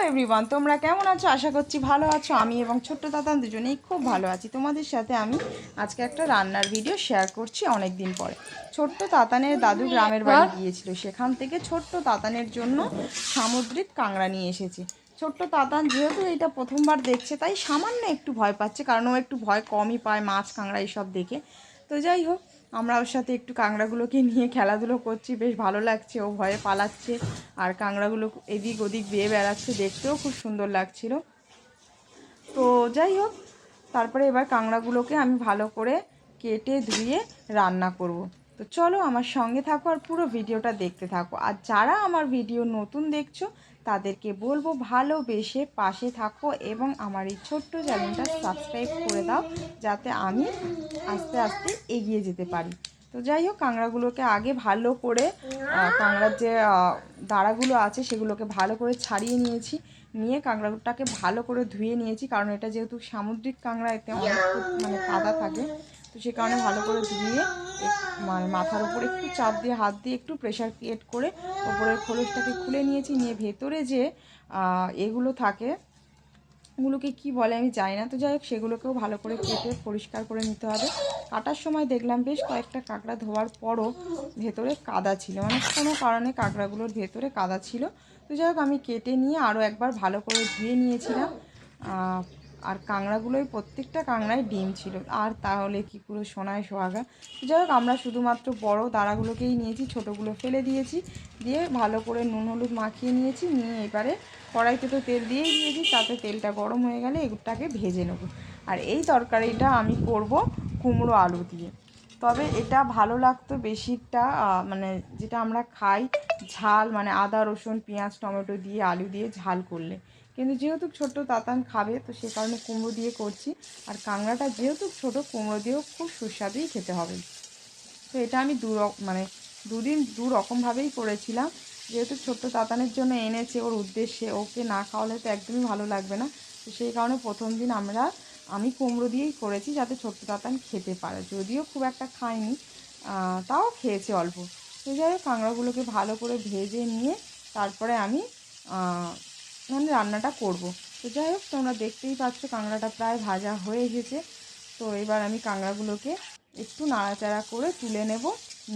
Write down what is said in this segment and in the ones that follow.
Hello everyone, তোমরা কেমন আছো? আশা করছি ভালো আছো। আমি এবং ছোট্ট তাতান দুজনেই খুব ভালো আছি। তোমাদের সাথে আমি আজকে একটা রান্নার ভিডিও শেয়ার করছি অনেক দিন পরে। ছোট্ট তাতানের দাদু গ্রামের বাড়ি গিয়েছিল, সেখান থেকে ছোট্ট তাতানের জন্য সামুদ্রিক কাঁকড়া নিয়ে এসেছি। ছোট্ট তাতান যেহেতু এটা প্রথমবার দেখছে, তাই সামান্য একটু ভয় পাচ্ছে, কারণ ও একটু ভয় কমই পায় মাছ কাঁকড়া এইসব দেখে। তো যাই হোক, আমরা ওর সাথে একটু কাঁকড়াগুলোকে নিয়ে খেলাধুলো করছি, বেশ ভালো লাগছে। ও ভয়ে পালাচ্ছে আর কাঁকড়াগুলো এদিক ওদিক বেয়ে বেড়াচ্ছে, দেখতেও খুব সুন্দর লাগছিল। তো যাই হোক, তারপরে এবার কাঁকড়াগুলোকে আমি ভালো করে কেটে ধুয়ে রান্না করব। তো চলো আমার সঙ্গে থাকো আর পুরো ভিডিওটা দেখতে থাকো। আর যারা আমার ভিডিও নতুন দেখছো তাদেরকে বলবো ভালোবেসে পাশে থাকো এবং আমার এই ছোট্ট চ্যানেলটা সাবস্ক্রাইব করে দাও, যাতে আমি আস্তে আস্তে এগিয়ে যেতে পারি। তো যাই হোক, কাঁকড়াগুলোকে আগে ভালো করে কাঁকড়ার যে দাঁড়াগুলো আছে সেগুলোকে ভালো করে ছাড়িয়ে নিয়েছি। নিয়ে কাঁকড়াটাকে ভালো করে ধুয়ে নিয়েছি, কারণ এটা যেহেতু সামুদ্রিক কাঁকড়া, এতে অনেক কাদা থাকে। তো সে কারণে ভালো করে ধুয়ে মানে মাথার উপর একটু চাপ দিয়ে হাত দিয়ে একটু প্রেশার ক্রিয়েট করে ওপরের খোলসটাকে খুলে নিয়েছি। নিয়ে ভেতরে যে এগুলো থাকে, ওগুলোকে কি বলে আমি জানি না। তো যাই হোক, সেগুলোকেও ভালো করে কেটে পরিষ্কার করে নিতে হবে। কাটার সময় দেখলাম বেশ কয়েকটা কাঁকড়া ধোয়ার পরও ভেতরে কাদা ছিল, মানে কোনো কারণে কাঁকড়াগুলোর ভেতরে কাদা ছিল। তো যাই হোক, আমি কেটে নিয়ে আরও একবার ভালো করে ধুয়ে নিয়েছিলাম। আর কাঁকড়াগুলোই প্রত্যেকটা কাঁকড়ায় ডিম ছিল, আর তাহলে কি পুরো সোনায় সোহাগা। যাই হোক, আমরা শুধুমাত্র বড় দাঁড়াগুলোকেই নিয়েছি, ছোটোগুলো ফেলে দিয়েছি। দিয়ে ভালো করে নুন হলুদ মাখিয়ে নিয়েছি। নিয়ে এবারে কড়াইতে তো তেল দিয়েই দিয়েছি, তাতে তেলটা গরম হয়ে গেলে এগুলোটাকে ভেজে নেব। আর এই তরকারিটা আমি করব কুমড়ো আলু দিয়ে। তবে এটা ভালো লাগতো বেশিটা মানে যেটা আমরা খাই ঝাল, মানে আদা রসুন পেঁয়াজ টমেটো দিয়ে আলু দিয়ে ঝাল করলে। কিন্তু যেহেতু ছোট তাতান খাবে, তো সে কারণে কুমড়ো দিয়ে করছি। আর কাঁকড়াটা যেহেতু ছোট, কুমড়ো দিয়েও খুব সুস্বাদুই খেতে হবে। তো এটা আমি দুদিন দু রকমভাবেই করেছিলাম। যেহেতু ছোট্ট তাতানের জন্য এনেছে, ওর উদ্দেশ্যে, ওকে না খাওয়ালে তো একদমই ভালো লাগবে না। তো সেই কারণে প্রথম দিন আমি কুমড়ো দিয়েই করেছি, যাতে ছোট্ট তাতান খেতে পারে। যদিও খুব একটা খায়নি, তাও খেয়েছে অল্প। তো যাই হোক, কাঁকড়াগুলোকে ভালো করে ভেজে নিয়ে তারপরে আমি মানে রান্নাটা করব। তো যাই হোক, তোমরা দেখতেই পাচ্ছ কাঁকড়াটা প্রায় ভাজা হয়ে গেছে। তো এবার আমি কাঁকড়াগুলোকে একটু নাড়াচাড়া করে তুলে নেব।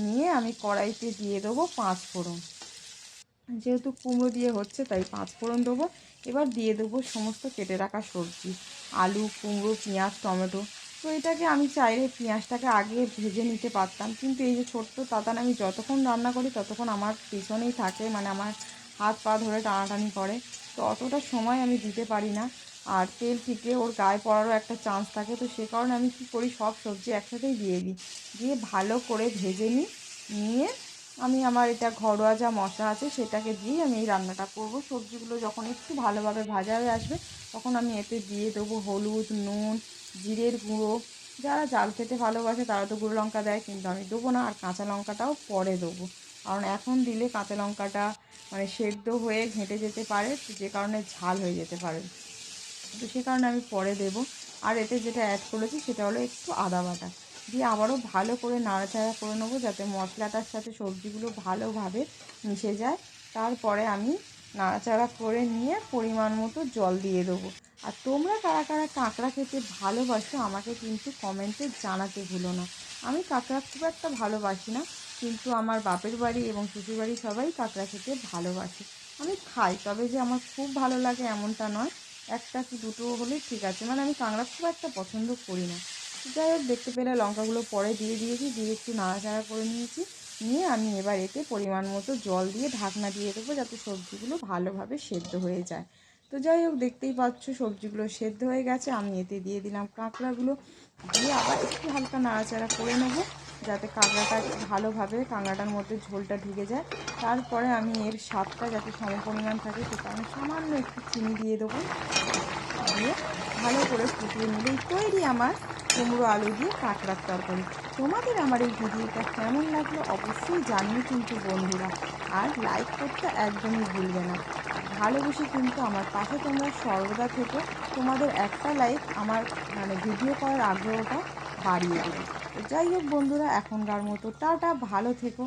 নিয়ে আমি কড়াইতে দিয়ে দেবো 5 ফোড়ন। যেহেতু কুমড়ো দিয়ে হচ্ছে, তাই 5 ফোড়ন দেবো। এবার দিয়ে দেবো সমস্ত কেটে রাখা সবজি, আলু কুমড়ো পেঁয়াজ টমেটো। তো এটাকে আমি চাইলে পেঁয়াজটাকে আগে ভেজে নিতে পারতাম, কিন্তু এই যে ছোট্ট তাতান, আমি যতক্ষণ রান্না করি ততক্ষণ আমার পেছনেই থাকে, মানে আমার হাত পা ধরে টানাটানি করে। তো অতটা সময় আমি দিতে পারি না। আর তেল থেকে ওর গায়ে পড়ারও একটা চান্স থাকে। তো সে কারণে আমি কী করি, সব সবজি একসাথেই দিয়ে দিই। দিয়ে ভালো করে ভেজে নিয়ে আমি আমার এটা ঘরোয়া যা মশলা আছে সেটাকে দিয়ে আমি এই রান্নাটা করব। সবজিগুলো যখন একটু ভালোভাবে ভাজা হয়ে আসবে, তখন আমি এতে দিয়ে দেবো হলুদ নুন জিরের গুঁড়ো। যারা ঝাল খেতে ভালোবাসে তারা তো গুঁড়ো লঙ্কা দেয়, কিন্তু আমি দেবো না। আর কাঁচা লঙ্কাটাও পরে দেবো, কারণ এখন দিলে কাঁচা লঙ্কাটা মানে সেদ্ধ হয়ে ঘেঁটে যেতে পারে, যে কারণে ঝাল হয়ে যেতে পারে। তো সে কারণে আমি পরে দেবো। আর এতে যেটা অ্যাড করেছি সেটা হলো একটু আদা বাটা। দিয়ে আবারও ভালো করে নাড়াচাড়া করে নেবো, যাতে মশলাটার সাথে সবজিগুলো ভালোভাবে মিশে যায়। তারপরে আমি নাড়াচাড়া করে নিয়ে পরিমাণ মতো জল দিয়ে দেবো। আর তোমরা কারা কারা কাঁকড়া খেতে ভালোবাসো আমাকে কিন্তু কমেন্টে জানাতে ভুলো না। আমি কাঁকড়া খুব একটা ভালোবাসি না, কিন্তু আমার বাপের বাড়ি এবং শ্বশুর বাড়ি সবাই কাঁকড়া খেতে ভালোবাসে। আমি খাই, তবে যে আমার খুব ভালো লাগে এমনটা নয়। একটা কি দুটো হলেই ঠিক আছে, মানে আমি কাঁকড়া খুব একটা পছন্দ করি না। যাই হোক, দেখতে পেলে লঙ্কাগুলো পরে দিয়ে দিয়েছি, দিয়ে একটু নাড়াচাড়া করে নিয়েছি। নিয়ে আমি এবার এতে পরিমাণ মতো জল দিয়ে ঢাকনা দিয়ে দেবো, যাতে সবজিগুলো ভালোভাবে সেদ্ধ হয়ে যায়। তো যাই হোক, দেখতেই পাচ্ছ সবজিগুলো সেদ্ধ হয়ে গেছে। আমি এতে দিয়ে দিলাম কাঁকড়াগুলো, দিয়ে আবার একটু হালকা নাড়াচাড়া করে নেবো, যাতে কাঁকড়াটা ভালোভাবে কাঁকড়াটার মধ্যে ঝোলটা ঢুকে যায়। তারপরে আমি এর স্বাদটা যাতে সমপরিমাণ থাকে, সে কারণে সামান্য একটু চিনি দিয়ে দেবো। দিয়ে ভালো করে ফুটিয়ে নিলেই তৈরি আমার কুমড়ো আলু দিয়ে কাঁকড়ার তরকারি। তোমাদের আমার এই ভিডিওটা কেমন লাগলো অবশ্যই জানিও কিন্তু বন্ধুরা। আর লাইক করতে একদমই ভুলবে না। আর ভালোবেসে কিন্তু আমার পাশে তোমরা সর্বদা থেকো। তোমাদের একটা লাইক আমার মানে ভিডিও করার আগ্রহটা বাড়িয়ে দেবে। তো যাই হোক বন্ধুরা, এখনকার মতো টাটা, ভালো থেকো।